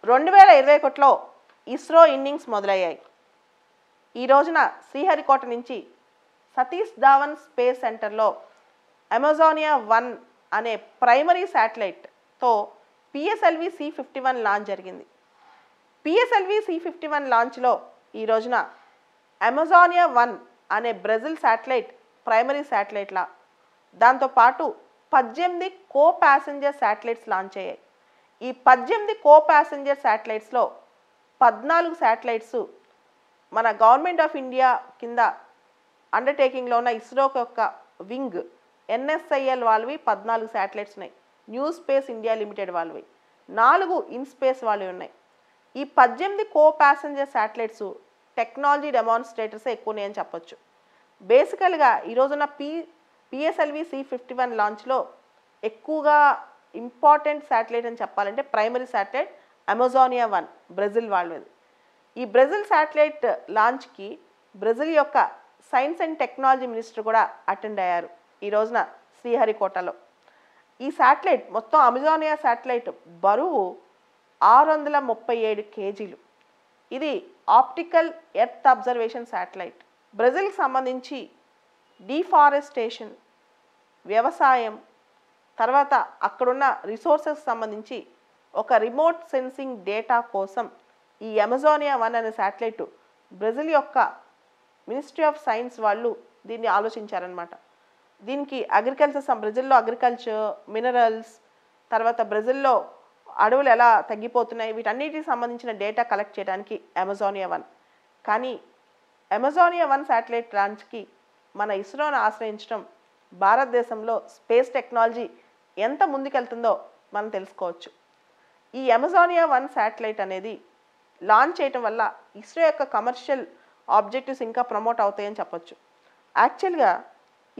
2021లో ISRO innings మొదలయ్యాయి. ఈ రోజున శ్రీహరికోట నుంచి సతీష్ ధావన్ స్పేస్ సెంటర్లో అమెజానియా-1 అనే ప్రైమరీ శాటిలైట్తో పిఎస్ఎల్వి C-51 లాంచ్ జరిగింది. పిఎస్ఎల్వి C-51 లాంచ్లో ఈ రోజున అమెజానియా-1 అనే బ్రెజిల్ శాటిలైట్ ప్రైమరీ శాటిలైట్లా, దాంతోపాటు 18 కో ప్యాసింజర్ శాటిలైట్స్ లాంచ్ అయ్యాయి. ఈ 18 కో ప్యాసింజర్ శాటిలైట్స్లో 14 శాటిలైట్స్ మన గవర్నమెంట్ ఆఫ్ ఇండియా కింద అండర్టేకింగ్లో ఉన్న ఇస్రో యొక్క వింగ్ NSIL వాళ్ళవి 14 శాటిలైట్స్ ఉన్నాయి. న్యూ స్పేస్ ఇండియా లిమిటెడ్ వాళ్ళవి 4 ఇన్స్పేస్ వాళ్ళవి ఉన్నాయి. ఈ 18 కో ప్యాసింజర్ శాటిలైట్స్ టెక్నాలజీ డెమాన్స్ట్రేటర్సే ఎక్కువ ఉన్నాయని చెప్పొచ్చు. బేసికల్గా ఈరోజున్న పిఎస్ఎల్వి C-51 లాంచ్లో ఎక్కువగా ఇంపార్టెంట్ శాటిలైట్ అని చెప్పాలంటే ప్రైమరీ శాటిలైట్ అమెజానియా-1 బ్రెజిల్ వాళ్ళది. ఈ బ్రెజిల్ శాటిలైట్ లాంచ్కి బ్రెజిల్ యొక్క సైన్స్ అండ్ టెక్నాలజీ మినిస్టర్ కూడా అటెండ్ అయ్యారు ఈ రోజున శ్రీహరికోటలో. ఈ శాటిలైట్ మొత్తం అమెజానియా శాటిలైట్ బరువు 637 కేజీలు. ఇది ఆప్టికల్ ఎర్త్ అబ్జర్వేషన్ శాటిలైట్. బ్రెజిల్కి సంబంధించి డిఫారెస్టేషన్, వ్యవసాయం, తర్వాత అక్కడున్న రిసోర్సెస్ సంబంధించి ఒక రిమోట్ సెన్సింగ్ డేటా కోసం ఈ అమెజానియా-1 అనే శాటిలైట్ బ్రెజిల్ యొక్క మినిస్ట్రీ ఆఫ్ సైన్స్ వాళ్ళు దీన్ని ఆలోచించారనమాట. దీనికి బ్రెజిల్లో అగ్రికల్చర్, మినరల్స్, తర్వాత బ్రెజిల్లో అడవులు ఎలా తగ్గిపోతున్నాయి, వీటన్నిటికి సంబంధించిన డేటా కలెక్ట్ చేయడానికి అమెజానియా-1. కానీ అమెజానియా-1 శాటిలైట్ లాంచ్కి మన ఇస్రోను ఆశ్రయించడం భారతదేశంలో స్పేస్ టెక్నాలజీ ఎంత ముందుకెళ్తుందో మనం తెలుసుకోవచ్చు. ఈ అమెజానియా-1 శాటిలైట్ అనేది లాంచ్ చేయటం వల్ల ఇస్రో యొక్క కమర్షియల్ ఆబ్జెక్టివ్స్ ఇంకా ప్రమోట్ అవుతాయని చెప్పొచ్చు. యాక్చువల్గా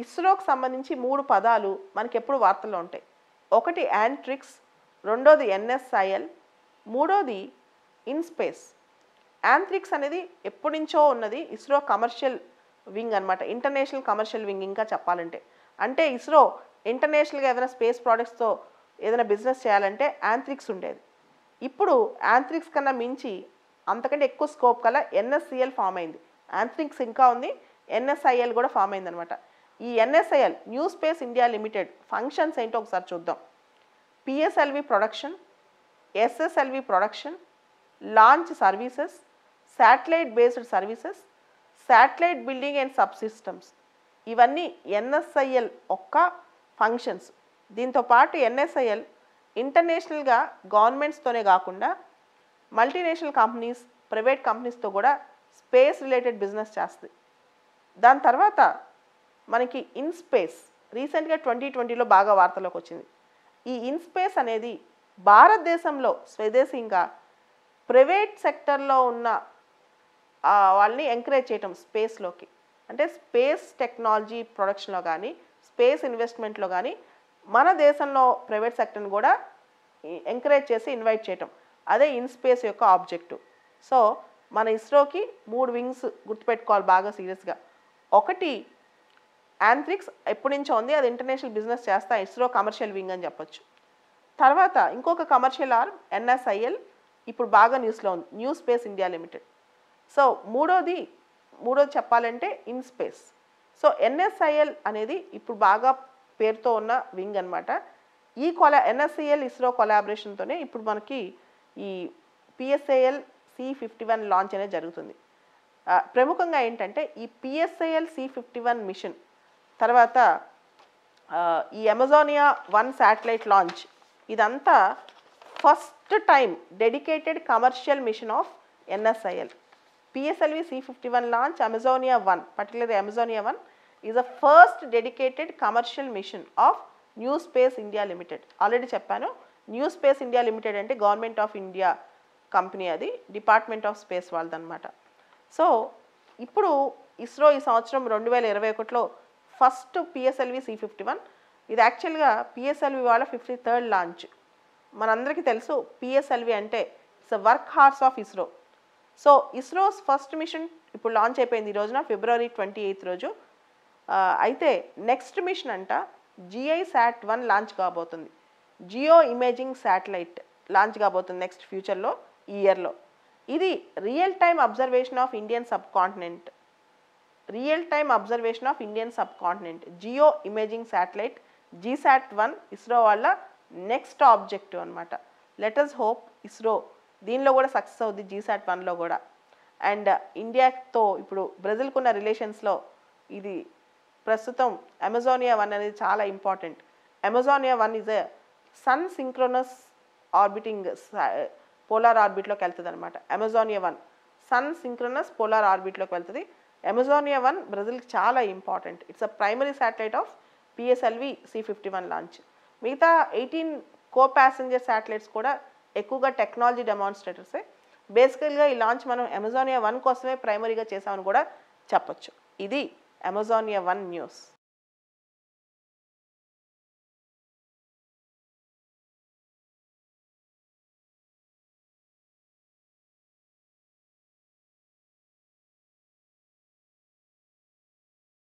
ఇస్రోకి సంబంధించి 3 పదాలు మనకి ఎప్పుడు వార్తల్లో ఉంటాయి. ఒకటి యాంట్రిక్స్, రెండోది NSIL, మూడోది ఇన్స్పేస్. యాంట్రిక్స్ అనేది ఎప్పటి నుంచో ఉన్నది ఇస్రో కమర్షియల్ వింగ్ అనమాట, ఇంటర్నేషనల్ కమర్షియల్ వింగ్. ఇంకా చెప్పాలంటే అంటే ఇస్రో ఇంటర్నేషనల్గా ఏదైనా స్పేస్ ప్రోడక్ట్స్తో ఏదైనా బిజినెస్ చేయాలంటే యాంట్రిక్స్ ఉండేది. ఇప్పుడు యాంట్రిక్స్ కన్నా మించి అంతకంటే ఎక్కువ స్కోప్ కల్లా NSCL ఫామ్ అయింది. యాంట్రిక్స్ ఇంకా ఉంది, NSIL కూడా ఫామ్ అయింది అనమాట. ఈ NSIL new space India limited functions ఏంటో ఒకసారి చూద్దాం. PSLV production, SSLV production, launch services, satellite based services, satellite building and sub systems, ఇవన్నీ NSIL ఒక్క ఫంక్షన్స్. దీంతోపాటు NSIL ఇంటర్నేషనల్గా గవర్నమెంట్స్తోనే కాకుండా మల్టీనేషనల్ కంపెనీస్, ప్రైవేట్ కంపెనీస్తో కూడా స్పేస్ రిలేటెడ్ బిజినెస్ చేస్తుంది. దాని తర్వాత మనకి ఇన్స్పేస్ రీసెంట్గా 2020లో బాగా వార్తలోకి వచ్చింది. ఈ ఇన్స్పేస్ అనేది భారతదేశంలో స్వదేశీయంగా ప్రైవేట్ సెక్టర్లో ఉన్న వాళ్ళని ఎంకరేజ్ చేయటం స్పేస్లోకి, అంటే స్పేస్ టెక్నాలజీ ప్రొడక్షన్లో కానీ స్పేస్ ఇన్వెస్ట్మెంట్లో కానీ మన దేశంలో ప్రైవేట్ సెక్టర్ని కూడా ఎంకరేజ్ చేసి ఇన్వైట్ చేయటం, అదే ఇన్స్పేస్ యొక్క ఆబ్జెక్టివ్. సో మన ఇస్రోకి 3 వింగ్స్ గుర్తుపెట్టుకోవాలి బాగా సీరియస్గా. ఒకటి యాంట్రిక్స్ ఎప్పటి నుంచో ఉంది, అది ఇంటర్నేషనల్ బిజినెస్ చేస్తా ఇస్రో కమర్షియల్ వింగ్ అని చెప్పొచ్చు. తర్వాత ఇంకొక కమర్షియల్ ఆర్మ్ NSIL ఇప్పుడు బాగా న్యూస్లో ఉంది, new space India limited. So మూడోది చెప్పాలంటే ఇన్స్పేస్. సో NSIL అనేది ఇప్పుడు బాగా పేరుతో ఉన్న వింగ్ అనమాట. ఈ NSIL ఇస్రో కొలాబరేషన్తోనే ఇప్పుడు మనకి ఈ PSIL C-51 లాంచ్ అనేది జరుగుతుంది. ప్రముఖంగా ఏంటంటే ఈ PSIL C-51 మిషన్ తర్వాత ఈ అమెజానియా-1 శాటిలైట్ లాంచ్, ఇదంతా first time dedicated commercial machine of NSIL. PSLV C-51 launch, Amazonia-1, particularly Amazonia-1, is the first dedicated commercial mission of New Space India Limited. Already చెప్పాను, new space India limited అంటే government of India company, అది department of space వాళ్ళదన్నమాట. So ఇప్పుడు ఇస్రో ఈ సంవత్సరం 2021లో first PSLV C-51, ఇది యాక్చువల్గా PSLV వాళ్ళ 53rd launch. మనందరికీ తెలుసు PSLV అంటే it's workhorse of ISRO. So ISRO's first mission ఇప్పుడు లాంచ్ అయిపోయింది ఈ రోజున, February 28 రోజు. అయితే నెక్స్ట్ మిషన్ అంట GISAT-1 లాంచ్ కాబోతుంది. జియో ఇమేజింగ్ శాటిలైట్ లాంచ్ కాబోతుంది నెక్స్ట్ ఫ్యూచర్లో. ఈ ఇయర్లో. ఇది real time observation of Indian subcontinent, geo imaging satellite GSAT-1 ISRO వాళ్ళ నెక్స్ట్ ఆబ్జెక్టివ్ అనమాట. లెటర్స్ హోప్ ఇస్రో దీనిలో కూడా సక్సెస్ అవుద్ది, GSAT-1లో కూడా. అండ్ ఇండియాతో ఇప్పుడు బ్రెజిల్కున్న రిలేషన్స్లో ఇది ప్రస్తుతం అమెజోనియా 1 అనేది చాలా important. Amazonia 1 is a sun synchronous orbiting polar ఆర్బిట్లోకి వెళ్తుంది అనమాట. అమెజోనియా 1 సన్ సింక్రోనస్ పోలార్ ఆర్బిట్లోకి వెళ్తుంది. అమెజోనియా 1 బ్రెజిల్కి చాలా important. It's a primary satellite of PSLV C-51 లాంచ్. మిగతా 18 కో ప్యాసింజర్ శాటిలైట్స్ కూడా ఎక్కువగా టెక్నాలజీ డెమాన్స్ట్రేటర్సే. బేసికల్గా ఈ లాంచ్ మనం అమెజోనియా 1 కోసమే ప్రైమరీగా చేసామని కూడా చెప్పొచ్చు. ఇది అమెజోనియా 1 న్యూస్.